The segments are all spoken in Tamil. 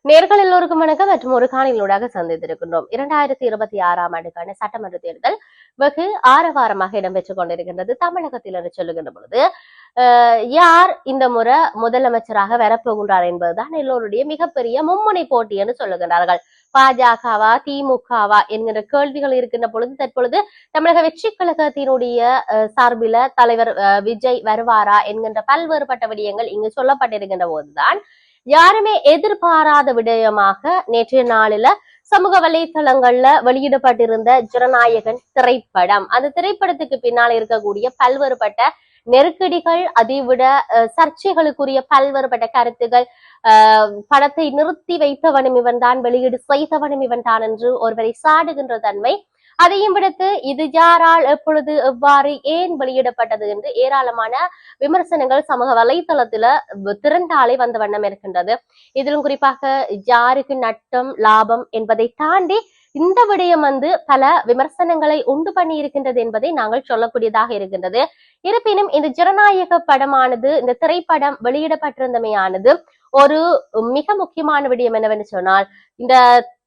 நேர்கள் எல்லோருக்கும் வணக்கம் மற்றும் ஒரு காணொளியூடாக சந்தித்திருக்கின்றோம். 2026ஆம் ஆண்டுக்கான சட்டமன்ற தேர்தல் வெகு ஆரவாரமாக இடம்பெற்றுக் கொண்டிருக்கின்றது தமிழகத்தில் என்று சொல்லுகின்ற பொழுது யார் இந்த முறை முதலமைச்சராக வரப்போகின்றார் என்பதுதான் எல்லோருடைய மிகப்பெரிய மும்முனை போட்டி என்று சொல்லுகின்றார்கள். பாஜகவா திமுகவா என்கின்ற கேள்விகள் இருக்கின்ற பொழுது தற்பொழுது தமிழக வெற்றி கழகத்தினுடைய சார்பில தலைவர் விஜய் வருவாரா என்கின்ற பல்வேறுபட்ட விடயங்கள் இங்கு சொல்லப்பட்டிருக்கின்ற போதுதான் யாருமே எதிர்பாராத விடயமாக நேற்றைய நாளில சமூக வலைத்தளங்கள்ல வெளியிடப்பட்டிருந்த ஜனநாயகன் திரைப்படம், அந்த திரைப்படத்துக்கு பின்னால் இருக்கக்கூடிய பல்வேறுபட்ட நெருக்கடிகள், அதைவிட சர்ச்சைகளுக்குரிய பல்வேறுபட்ட கருத்துகள், படத்தை நிறுத்தி வைத்தவனும் இவன் தான், வெளியீடு செய்தவனும் இவன் தான் என்று ஒருவரை சாடுகின்ற தன்மை, அதையும் விடுத்து இது யாரால் எப்பொழுது எவ்வாறு ஏன் வெளியிடப்பட்டது என்று ஏராளமான விமர்சனங்கள் சமூக வலைத்தளத்துல திறந்தாலே வந்த வண்ணம் இருக்கின்றது. இதிலும் குறிப்பாக யாருக்கு நட்டம் லாபம் என்பதை தாண்டி இந்த விடயம் பல விமர்சனங்களை உண்டு பண்ணி இருக்கின்றது என்பதை நாங்கள் சொல்லக்கூடியதாக இருக்கின்றது. இருப்பினும் இந்த ஜனநாயக படமானது, இந்த திரைப்படம் வெளியிடப்பட்டிருந்தமையானது ஒரு மிக முக்கியமான விடயம் என்னவென்று சொன்னால், இந்த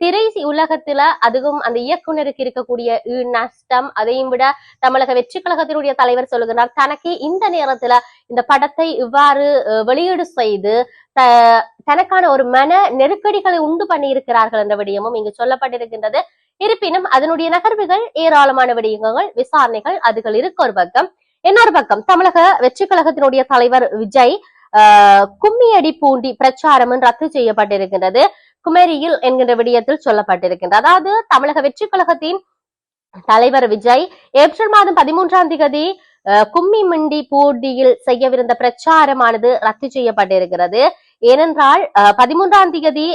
திரை உலகத்துல அதுவும் அந்த இயக்குனருக்கு இருக்கக்கூடிய நஷ்டம், அதையும் விட தமிழக வெற்றி கழகத்தினுடைய தலைவர் சொல்லுகிறார் தனக்கு இந்த நேரத்துல இந்த படத்தை இவ்வாறு வெளியீடு செய்து தனக்கான ஒரு மன நெருக்கடிகளை உண்டு பண்ணி இருக்கிறார்கள் என்ற விடயமும் இங்கு சொல்லப்பட்டிருக்கின்றது. இருப்பினும் அதனுடைய நகர்வுகள், ஏராளமான விடயங்கள், விசாரணைகள் அதுகள் இருக்க ஒரு பக்கம். இன்னொரு பக்கம் தமிழக வெற்றி கழகத்தினுடைய தலைவர் விஜய் கும்மியடி பூண்டி பிரச்சாரம் ரத்து செய்யப்பட்டிருக்கின்றது. குமரியில் என்கின்ற விடயத்தில் சொல்லப்பட்டிருக்கின்றது. அதாவது தமிழக வெற்றி கழகத்தின் தலைவர் விஜய் ஏப்ரல் மாதம் 13ஆம் தேதி கும்மிமண்டி பூண்டியில் செய்யவிருந்த பிரச்சாரமானது ரத்து செய்யப்பட்டிருக்கிறது. ஏனென்றால் 13ஆம் தேதி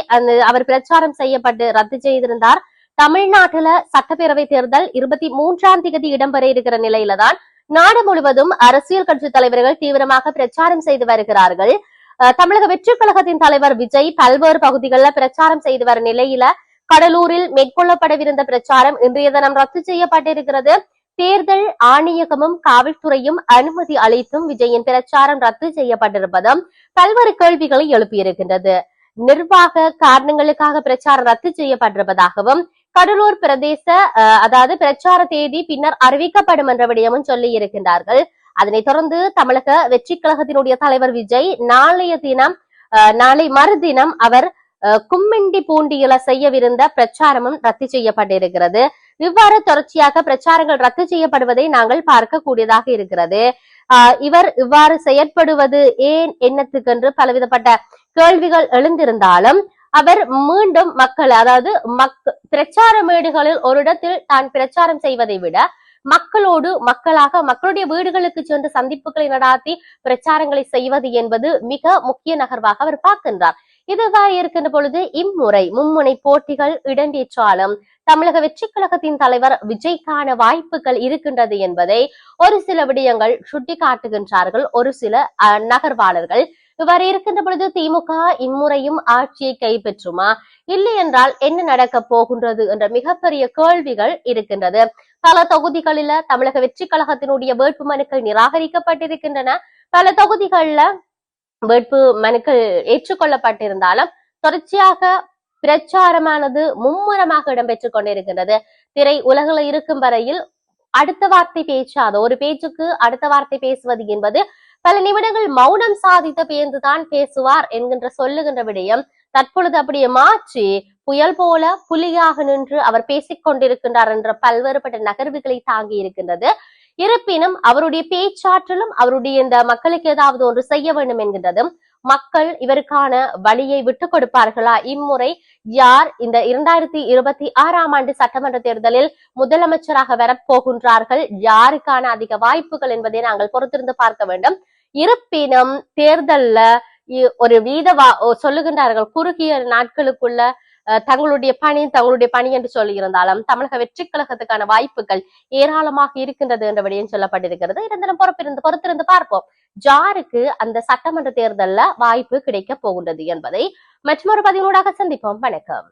அவர் பிரச்சாரம் செய்யப்பட்டு ரத்து செய்திருந்தார். தமிழ்நாட்டுல சட்டப்பேரவை தேர்தல் 23ஆம் தேதி இடம்பெற இருக்கிற நிலையில தான் நாடு முழுவதும் அரசியல் கட்சி தலைவர்கள் தீவிரமாக பிரச்சாரம் செய்து வருகிறார்கள். தமிழக வெற்றி கழகத்தின் தலைவர் விஜய் பல்வேறு பகுதிகளில் பிரச்சாரம் செய்து வரும் நிலையில கடலூரில் மேற்கொள்ளப்படவிருந்த பிரச்சாரம் இன்றைய தினம் ரத்து செய்யப்பட்டிருக்கிறது. தேர்தல் ஆணையகமும் காவல்துறையும் அனுமதி அளித்தும் விஜயின் பிரச்சாரம் ரத்து செய்யப்பட்டிருப்பதும் பல்வேறு கேள்விகளை எழுப்பியிருக்கின்றது. நிர்வாக காரணங்களுக்காக பிரச்சாரம் ரத்து செய்யப்பட்டிருப்பதாகவும் கடலூர் பிரதேச அதாவது பிரச்சார தேதி பின்னர் அறிவிக்கப்படும் என்ற விடயமும் சொல்லி இருக்கின்றார்கள். அதனைத் தொடர்ந்து தமிழக வெற்றி கழகத்தினுடைய தலைவர் விஜய் நாளை மறுதினம் அவர் கும்மிண்டி பூண்டியில செய்யவிருந்த பிரச்சாரமும் ரத்து செய்யப்பட்டிருக்கிறது. இவ்வாறு தொடர்ச்சியாக பிரச்சாரங்கள் ரத்து செய்யப்படுவதை நாங்கள் பார்க்க கூடியதாக இருக்கிறது. இவர் இவ்வாறு செயற்படுவது ஏன் என்னத்துக்கென்று பலவிதப்பட்ட கேள்விகள் எழுந்திருந்தாலும் அவர் மீண்டும் அதாவது பிரச்சார மேடுகளில் ஒரு இடத்தில் தான் பிரச்சாரம் செய்வதை விட மக்களோடு மக்களாக மக்களுடைய வீடுகளுக்கு சென்று சந்திப்புகளை நடாத்தி பிரச்சாரங்களை செய்வது என்பது மிக முக்கிய நகர்வாக அவர் பார்க்கின்றார். இதுவாறு இருக்கின்ற பொழுது இம்முறை மும்முனை போட்டிகள் இடம்பெற்றாலும் தமிழக வெற்றி கழகத்தின் தலைவர் விஜய்க்கான வாய்ப்புகள் இருக்கின்றது என்பதை ஒரு சில விடயங்கள் சுட்டிக்காட்டுகின்றார்கள் ஒரு சில நகர்வாளர்கள். இவ்வாறு இருக்கின்ற பொழுது திமுக இம்முறையும் ஆட்சியை கைப்பற்றுமா, இல்லை என்றால் என்ன நடக்க போகின்றது என்ற மிகப்பெரிய கேள்விகள் இருக்கின்றது. பல தொகுதிகளில தமிழக வெற்றி கழகத்தினுடைய வேட்பு மனுக்கள் நிராகரிக்கப்பட்டிருக்கின்றன. பல தொகுதிகளில வேட்பு மனுக்கள் ஏற்றுக்கொள்ளப்பட்டிருந்தாலும் தொடர்ச்சியாக பிரச்சாரமானது மும்முரமாக இடம்பெற்றுக் கொண்டிருக்கின்றது. திரை உலகில் இருக்கும் வரையில் அடுத்த வார்த்தை பேச்சாத ஒரு பேச்சுக்கு அடுத்த வார்த்தை பேசுவது என்பது பல நிமிடங்கள் மௌனம் சாதித்த பேர்ந்துதான் பேசுவார் என்கின்ற சொல்லுகின்ற விடயம் தற்பொழுது அப்படியே மாற்றி புயல் போல புலியாக நின்று அவர் பேசிக் கொண்டிருக்கின்றார் என்ற பல்வேறுபட்ட நகர்வுகளை தாங்கி இருக்கின்றது. இருப்பினும் அவருடைய பேச்சாற்றலும் அவருடைய இந்த மக்களுக்கு ஏதாவது ஒன்று செய்ய வேண்டும் என்கின்றதும், மக்கள் இவருக்கான வழியை விட்டுக் கொடுப்பார்களா, இம்முறை யார் இந்த 2026ஆம் ஆண்டு சட்டமன்ற தேர்தலில் முதலமைச்சராக வரப்போகின்றார்கள், யாருக்கான அதிக வாய்ப்புகள் என்பதை நாங்கள் பொறுத்திருந்து பார்க்க வேண்டும். இருப்பினும் தேர்தல்ல ஒரு சொல்லுகின்றார்கள் குறுகிய நாட்களுக்குள்ள தங்களுடைய பணி என்று சொல்லியிருந்தாலும் தமிழக வெற்றி கழகத்துக்கான வாய்ப்புகள் ஏராளமாக இருக்கின்றது என்ற விடயம் சொல்லப்பட்டிருக்கிறது. இருந்தாலும் பொறுத்திருந்து பார்ப்போம் யாருக்கு அந்த சட்டமன்ற தேர்தல்ல வாய்ப்பு கிடைக்க போகின்றது என்பதை மற்றொரு பதிவோடாக சந்திப்போம். வணக்கம்.